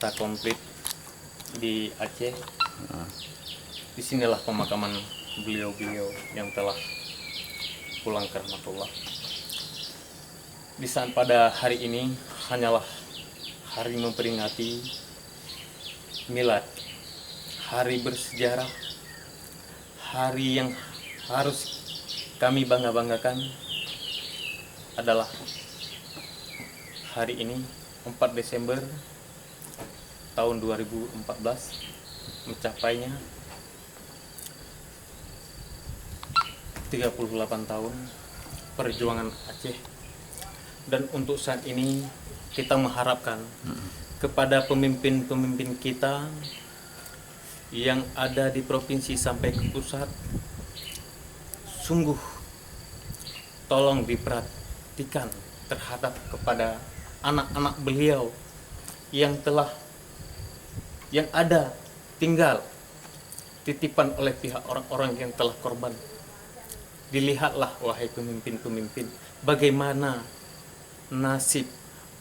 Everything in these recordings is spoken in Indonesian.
Tak komplit di Aceh. Disinilah pemakaman beliau-beliau yang telah pulang ke rahmatullah. Di saat pada hari ini hanyalah hari memperingati milad, hari bersejarah, hari yang harus kami bangga-banggakan adalah hari ini 4 Desember tahun 2014 mencapainya 38 tahun perjuangan Aceh. Dan untuk saat ini kita mengharapkan kepada pemimpin-pemimpin kita yang ada di provinsi sampai ke pusat, sungguh tolong diperhatikan terhadap kepada anak-anak beliau yang ada tinggal titipan oleh pihak orang-orang yang telah korban. Dilihatlah wahai pemimpin-pemimpin, bagaimana nasib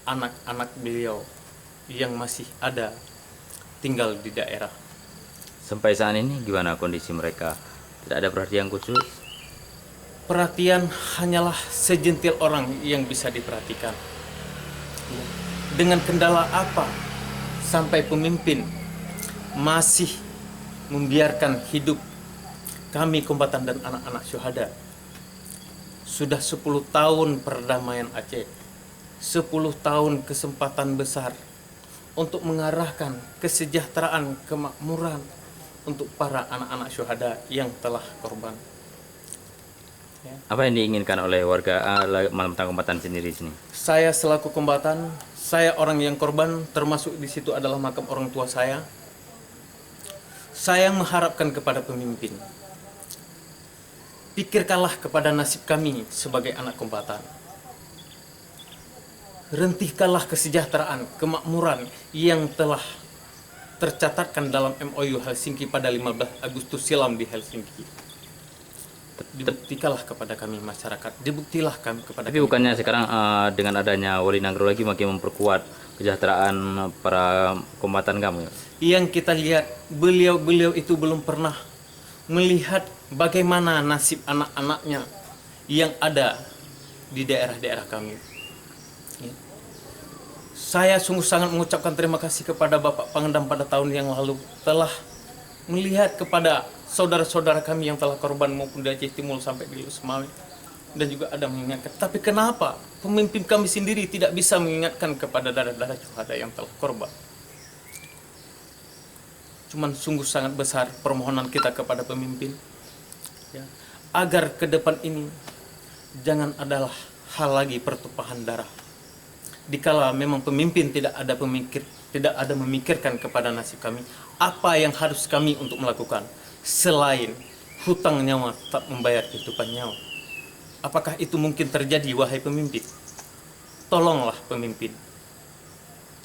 anak-anak beliau yang masih ada tinggal di daerah. Sampai saat ini gimana kondisi mereka? Tidak ada perhatian khusus? Perhatian hanyalah sejentil orang yang bisa diperhatikan. Dengan kendala apa sampai pemimpin masih membiarkan hidup kami kombatan dan anak-anak syuhada? Sudah 10 tahun perdamaian Aceh, 10 tahun kesempatan besar untuk mengarahkan kesejahteraan, kemakmuran untuk para anak-anak syuhada yang telah korban. Apa yang diinginkan oleh warga Malam-Tang Kombatan sendiri sini? Saya selaku kombatan, saya orang yang korban, termasuk di situ adalah makam orang tua saya. Saya mengharapkan kepada pemimpin, pikirkanlah kepada nasib kami sebagai anak kombatan. Rentihkanlah kesejahteraan, kemakmuran yang telah tercatatkan dalam MOU Helsinki pada 15 Agustus silam di Helsinki. Dibuktikanlah kepada kami masyarakat, dibuktilah kami kepada Tapi kami. bukannya sekarang dengan adanya Wali Nanggro lagi makin memperkuat kesejahteraan para kombatan kamu? Yang kita lihat, beliau itu belum pernah melihat bagaimana nasib anak-anaknya yang ada di daerah-daerah kami. Saya sungguh sangat mengucapkan terima kasih kepada Bapak Pangdam pada tahun yang lalu telah melihat kepada saudara-saudara kami yang telah korban maupun di Aceh Timur sampai di Lusmawi, dan juga ada mengingatkan. Tapi kenapa pemimpin kami sendiri tidak bisa mengingatkan kepada darah-darah syuhada yang telah korban? Cuman sungguh sangat besar permohonan kita kepada pemimpin, ya, agar ke depan ini jangan adalah hal lagi pertumpahan darah. Dikala memang pemimpin tidak ada memikirkan kepada nasib kami, apa yang harus kami untuk melakukan selain hutang nyawa tak membayar kehidupan nyawa? Apakah itu mungkin terjadi, wahai pemimpin? Tolonglah pemimpin,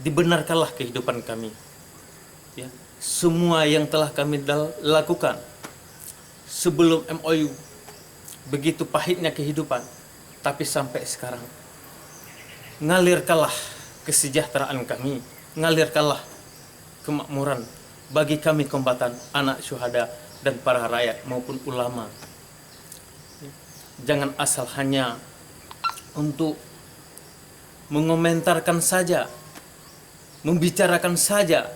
dibenarkanlah kehidupan kami, ya. Semua yang telah kami lakukan sebelum MOU, begitu pahitnya kehidupan, tapi sampai sekarang ngalirkanlah kesejahteraan kami, ngalirkanlah kemakmuran bagi kami kombatan, anak syuhada, dan para rakyat maupun ulama. Jangan asal hanya untuk mengomentarkan saja, membicarakan saja